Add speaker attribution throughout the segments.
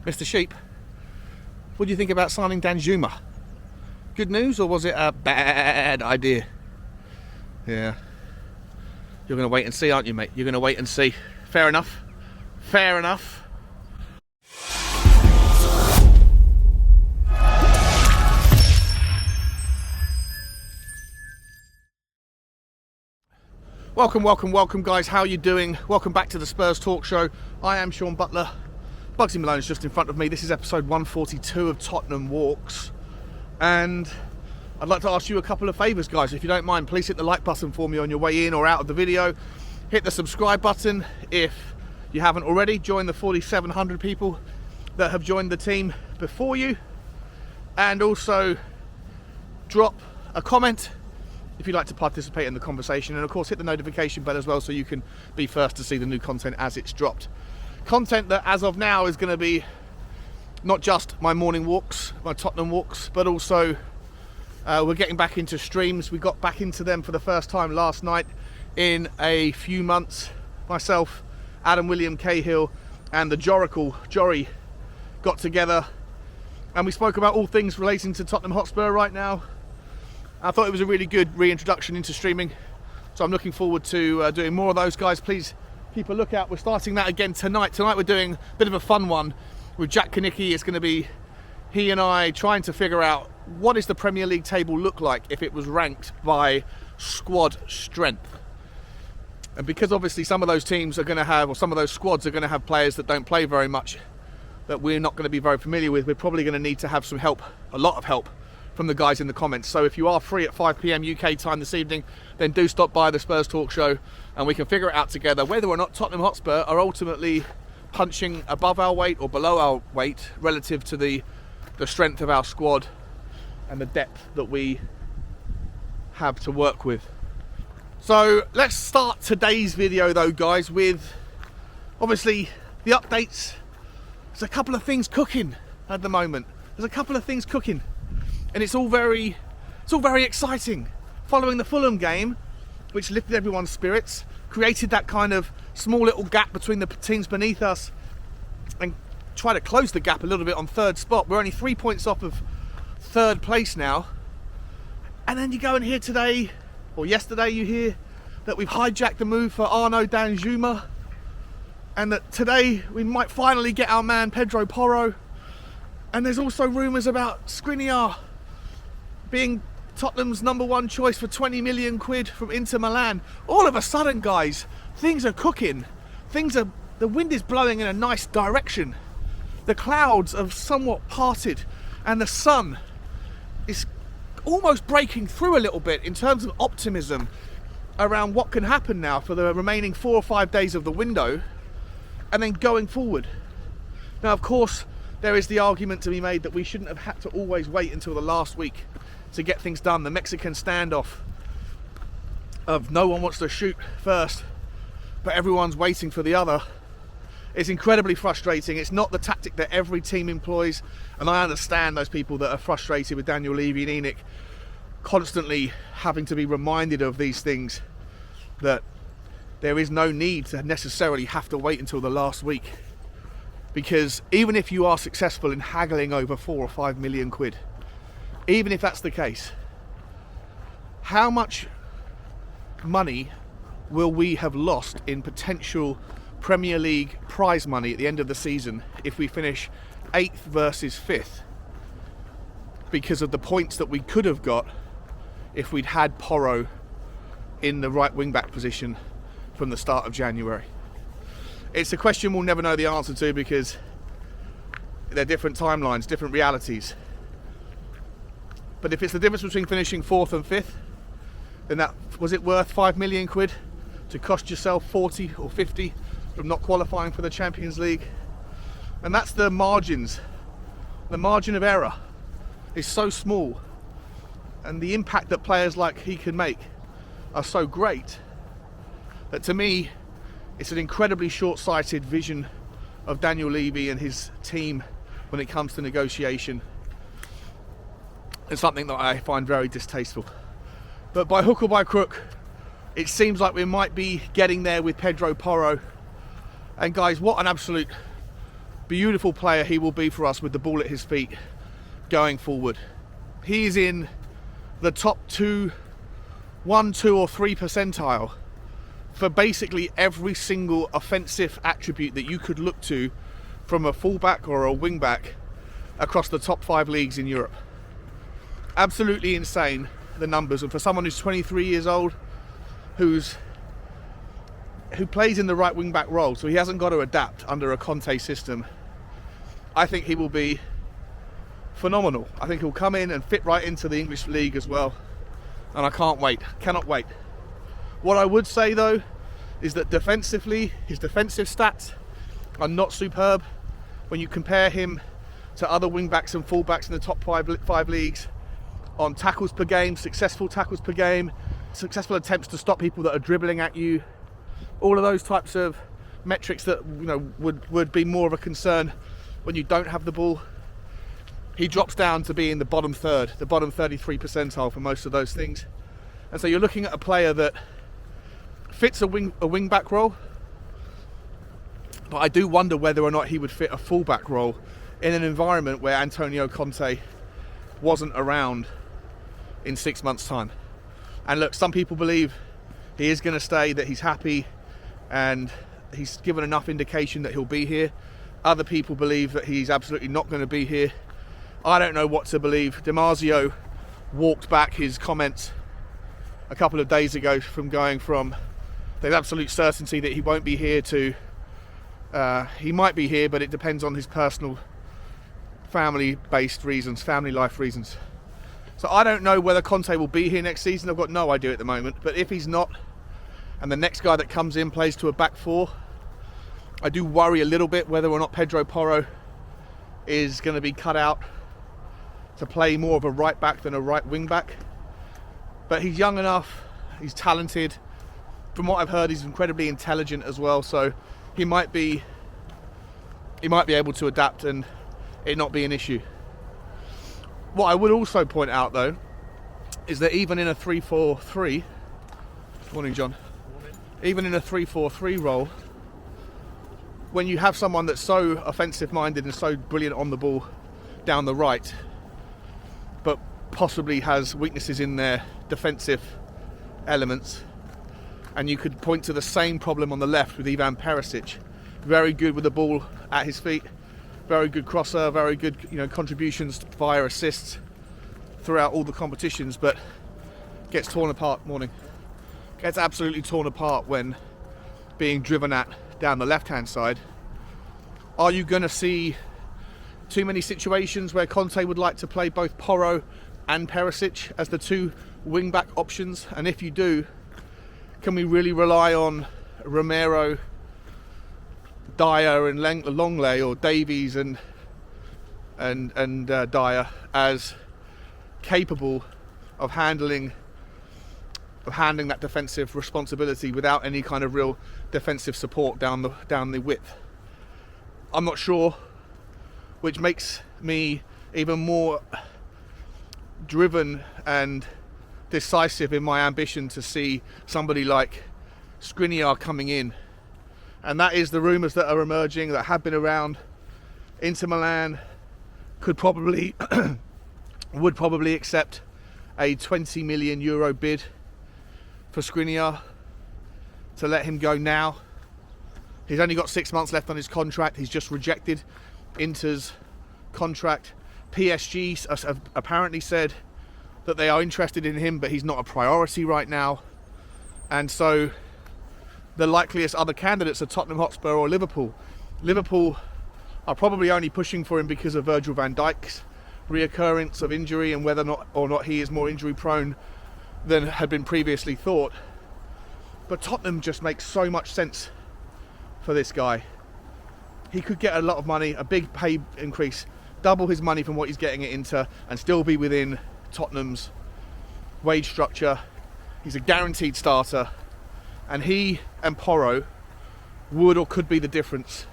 Speaker 1: Mr. Sheep, what do you think about signing Danjuma? Good news, or was it a bad idea? Yeah. You're going to wait and see, aren't you, mate? You're going to wait and see. Fair enough. Fair enough. Welcome, guys. How are you doing? Welcome back to the Spurs Talk Show. I am Sean Butler. Bugsy Malone is just in front of me. This is episode 142 of Tottenham Walks. And I'd like to ask you a couple of favours, guys. If you don't mind, please hit the like button for me on your way in or out of the video. Hit the subscribe button if you haven't already. Join the 4,700 people that have joined the team before you. And also drop a comment if you'd like to participate in the conversation, and of course hit the notification bell as well so you can be first to see the new content as it's dropped. Content that as of now is going to be not just my morning walks, my Tottenham walks, but also we're getting back into streams. We got back into them for the first time last night in a few months. Myself, Adam William Cahill and the Jory got together and we spoke about all things relating to Tottenham Hotspur right now. I thought it was a really good reintroduction into streaming, so I'm looking forward to doing more of those, guys. Please keep a lookout. We're starting that again tonight. Tonight we're doing a bit of a fun one with Jack Kanicki. It's going to be he and I trying to figure out what does the Premier League table look like if it was ranked by squad strength. And because obviously some of those teams are going to have, or some of those squads are going to have players that don't play very much, that we're not going to be very familiar with, we're probably going to need to have some help, a lot of help, from the guys in the comments. So if you are free at 5 PM UK time this evening, then do stop by the Spurs Talk Show and we can figure it out together whether or not Tottenham Hotspur are ultimately punching above our weight or below our weight relative to the strength of our squad and the depth that we have to work with. So let's start today's video though, guys, with obviously the updates. There's a couple of things cooking at the moment. And it's all very exciting. Following the Fulham game, which lifted everyone's spirits, created that kind of small little gap between the teams beneath us, and try to close the gap a little bit on third spot. We're only 3 points off of third place now. And then you go and hear today, or yesterday you hear, that we've hijacked the move for Danjuma, and that today we might finally get our man Pedro Porro. And there's also rumours about Skriniar being Tottenham's #1 choice for 20 million quid from Inter Milan. All of a sudden, guys, things are cooking. The wind is blowing in a nice direction. The clouds have somewhat parted and the sun is almost breaking through a little bit in terms of optimism around what can happen now for the remaining 4 or 5 days of the window and then going forward. Now, of course, there is the argument to be made that we shouldn't have had to always wait until the last week to get things done. The Mexican standoff of no one wants to shoot first, but everyone's waiting for the other. It's incredibly frustrating. It's not the tactic that every team employs, and I understand those people that are frustrated with Daniel Levy and Enoch constantly having to be reminded of these things, that there is no need to necessarily have to wait until the last week. Because even if you are successful in haggling over 4 or 5 million quid, even if that's the case, how much money will we have lost in potential Premier League prize money at the end of the season if we finish 8th versus 5th because of the points that we could have got if we'd had Porro in the right wing back position from the start of January? It's a question we'll never know the answer to because they're different timelines, different realities. But if it's the difference between finishing 4th and 5th, then that was it worth 5 million quid to cost yourself 40 or 50 from not qualifying for the Champions League? And that's the margins. The margin of error is so small, and the impact that players like he can make are so great that to me it's an incredibly short-sighted vision of Daniel Levy and his team when it comes to negotiation. It's something that I find very distasteful. But by hook or by crook, it seems like we might be getting there with Pedro Porro. And guys, what an absolute beautiful player he will be for us with the ball at his feet going forward. He's in the top 1, 2 or 3 percentile for basically every single offensive attribute that you could look to from a fullback or a wing-back across the top 5 leagues in Europe. Absolutely insane, the numbers. And for someone who's 23 years old, who plays in the right wing-back role, so he hasn't got to adapt under a Conte system, I think he will be phenomenal. I think he'll come in and fit right into the English league as well. And I cannot wait. What I would say though, is that defensively, his defensive stats are not superb. When you compare him to other wing-backs and full-backs in the top 5 leagues, on tackles per game, successful tackles per game, successful attempts to stop people that are dribbling at you, all of those types of metrics that would be more of a concern when you don't have the ball, he drops down to be in the bottom third, the bottom 33 percentile for most of those things. And so you're looking at a player that fits a wing-back role, but I do wonder whether or not he would fit a full-back role in an environment where Antonio Conte wasn't around in 6 months' time. And look, some people believe he is going to stay, that he's happy and he's given enough indication that he'll be here. Other people believe that he's absolutely not going to be here. I don't know what to believe. DiMarzio walked back his comments a couple of days ago from going from there's absolute certainty that he won't be here to he might be here, but it depends on his personal family-based reasons, family life reasons. So I don't know whether Conte will be here next season. I've got no idea at the moment. But if he's not, and the next guy that comes in plays to a back 4, I do worry a little bit whether or not Pedro Porro is going to be cut out to play more of a right back than a right wing back. But he's young enough, he's talented. From what I've heard, he's incredibly intelligent as well. So he might be able to adapt and it not be an issue. What I would also point out though is that even in a 3-4-3, morning John, even in a 3-4-3 role, when you have someone that's so offensive minded and so brilliant on the ball down the right, but possibly has weaknesses in their defensive elements, and you could point to the same problem on the left with Ivan Perisic, very good with the ball at his feet, very good crosser, very good contributions via assists throughout all the competitions, but gets torn apart, gets absolutely torn apart when being driven at down the left hand side. Are you going to see too many situations where Conte would like to play both Porro and Perisic as the 2 wing back options? And if you do, can we really rely on Romero, Dyer and Longley, or Davies and Dyer as capable of handling that defensive responsibility without any kind of real defensive support down the width? I'm not sure, which makes me even more driven and decisive in my ambition to see somebody like Skriniar coming in. And that is the rumours that are emerging, that have been around. Inter Milan would probably accept a 20 million euro bid for Skriniar to let him go now. He's only got 6 months left on his contract. He's just rejected Inter's contract. PSG have apparently said that they are interested in him, but he's not a priority right now. And so the likeliest other candidates are Tottenham Hotspur or Liverpool. Liverpool are probably only pushing for him because of Virgil van Dijk's reoccurrence of injury and whether or not he is more injury prone than had been previously thought. But Tottenham just makes so much sense for this guy. He could get a lot of money, a big pay increase, double his money from what he's getting at Inter, and still be within Tottenham's wage structure. He's a guaranteed starter, and he and Porro would or could be the difference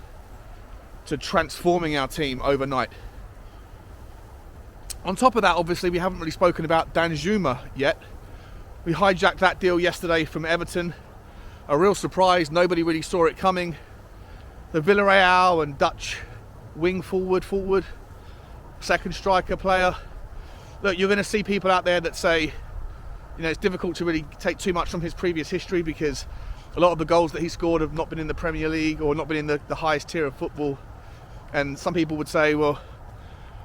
Speaker 1: to transforming our team overnight. On top of that, obviously, we haven't really spoken about Danjuma yet. We hijacked that deal yesterday from Everton. A real surprise, nobody really saw it coming. The Villarreal and Dutch wing forward, second striker player. Look, you're going to see people out there that say, it's difficult to really take too much from his previous history because a lot of the goals that he scored have not been in the Premier League or not been in the highest tier of football. And some people would say, well,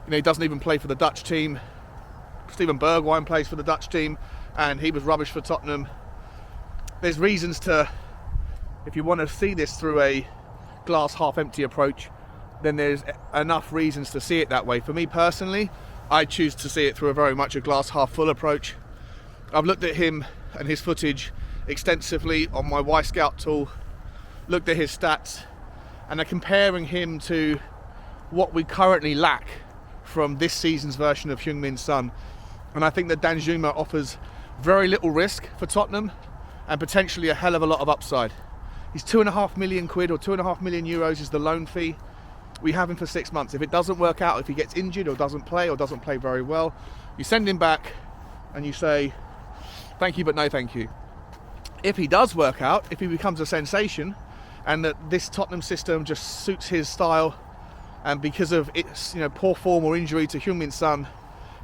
Speaker 1: he doesn't even play for the Dutch team. Steven Bergwijn plays for the Dutch team and he was rubbish for Tottenham. There's reasons to, if you want to see this through a glass half empty approach, then there's enough reasons to see it that way. For me personally, I choose to see it through a very much a glass half full approach. I've looked at him and his footage extensively on my Y Scout tool, looked at his stats, and I'm comparing him to what we currently lack from this season's version of Heung-min Son. And I think that Danjuma offers very little risk for Tottenham and potentially a hell of a lot of upside. He's £2.5 million or €2.5 million is the loan fee. We have him for 6 months. If it doesn't work out, if he gets injured or doesn't play very well, you send him back and you say, thank you, but no thank you. If he does work out, if he becomes a sensation, and that this Tottenham system just suits his style, and because of its poor form or injury to Heung-min Son,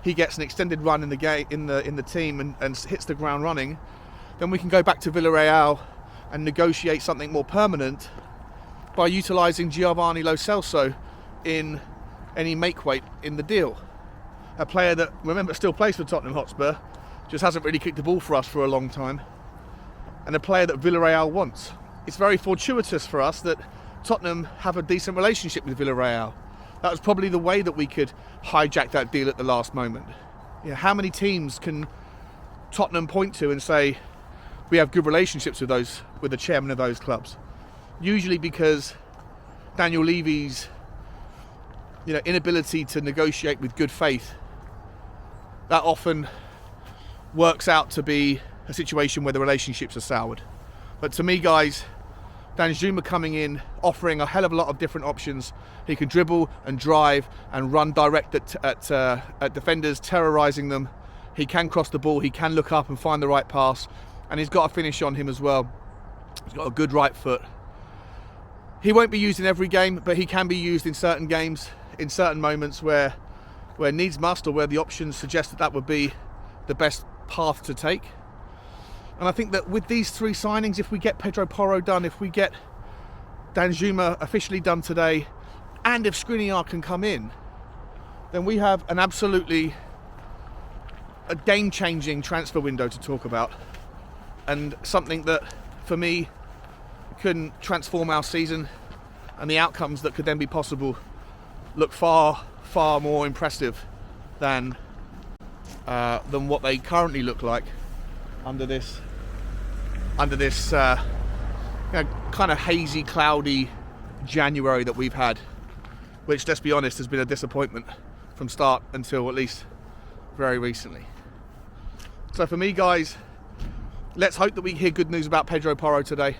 Speaker 1: he gets an extended run in the game in the team and hits the ground running, then we can go back to Villarreal and negotiate something more permanent by utilising Giovanni Lo Celso in any make weight in the deal. A player that, remember, still plays for Tottenham Hotspur, just hasn't really kicked the ball for us for a long time, and a player that Villarreal wants. It's very fortuitous for us that Tottenham have a decent relationship with Villarreal. That was probably the way that we could hijack that deal at the last moment. How many teams can Tottenham point to and say we have good relationships with the chairman of those clubs? Usually because Daniel Levy's inability to negotiate with good faith, that often works out to be a situation where the relationships are soured. But to me, guys, Danjuma coming in, offering a hell of a lot of different options. He can dribble and drive and run direct at defenders, terrorising them. He can cross the ball, he can look up and find the right pass, and he's got a finish on him as well. He's got a good right foot. He won't be used in every game, but he can be used in certain games, in certain moments where needs must, or where the options suggest that would be the best path to take. And I think that with these three signings, if we get Pedro Porro done, if we get Danjuma officially done today, and if Skriniar can come in, then we have an absolutely a game-changing transfer window to talk about, and something that, for me, can transform our season, and the outcomes that could then be possible look far, far more impressive than what they currently look like under this kind of hazy, cloudy January that we've had, which, let's be honest, has been a disappointment from start until at least very recently. So for me, guys, let's hope that we hear good news about Pedro Porro today.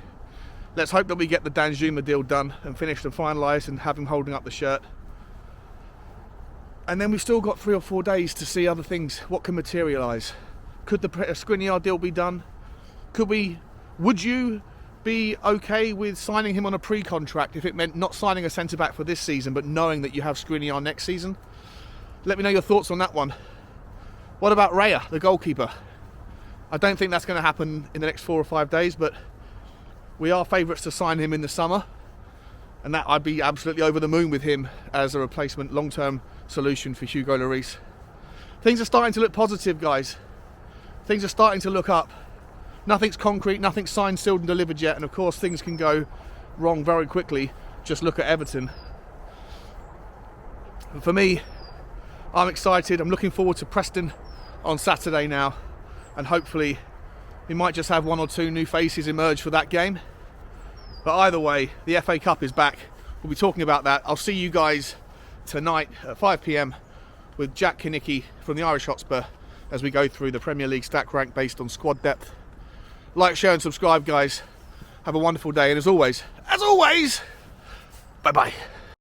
Speaker 1: Let's hope that we get the Danjuma deal done and finished and finalised and have him holding up the shirt. And then we've still got 3 or 4 days to see other things. What can materialise? Could the Skriniar deal be done? Would you be okay with signing him on a pre-contract if it meant not signing a centre-back for this season, but knowing that you have Skriniar next season? Let me know your thoughts on that one. What about Raya, the goalkeeper? I don't think that's going to happen in the next 4 or 5 days, but we are favourites to sign him in the summer, and that I'd be absolutely over the moon with him as a replacement long-term solution for Hugo Lloris. Things are starting to look positive, guys. Things are starting to look up. Nothing's concrete, nothing's signed, sealed and delivered yet, and of course things can go wrong very quickly. Just look at Everton. But for me, I'm excited. I'm looking forward to Preston on Saturday now, and hopefully we might just have 1 or 2 new faces emerge for that game. But either way, the FA Cup is back. We'll be talking about that. I'll see you guys tonight at 5 PM with Jack Kinnicky from the Irish Hotspur as we go through the Premier League stack rank based on squad depth. Like, share and subscribe, guys. Have a wonderful day, and as always, bye-bye.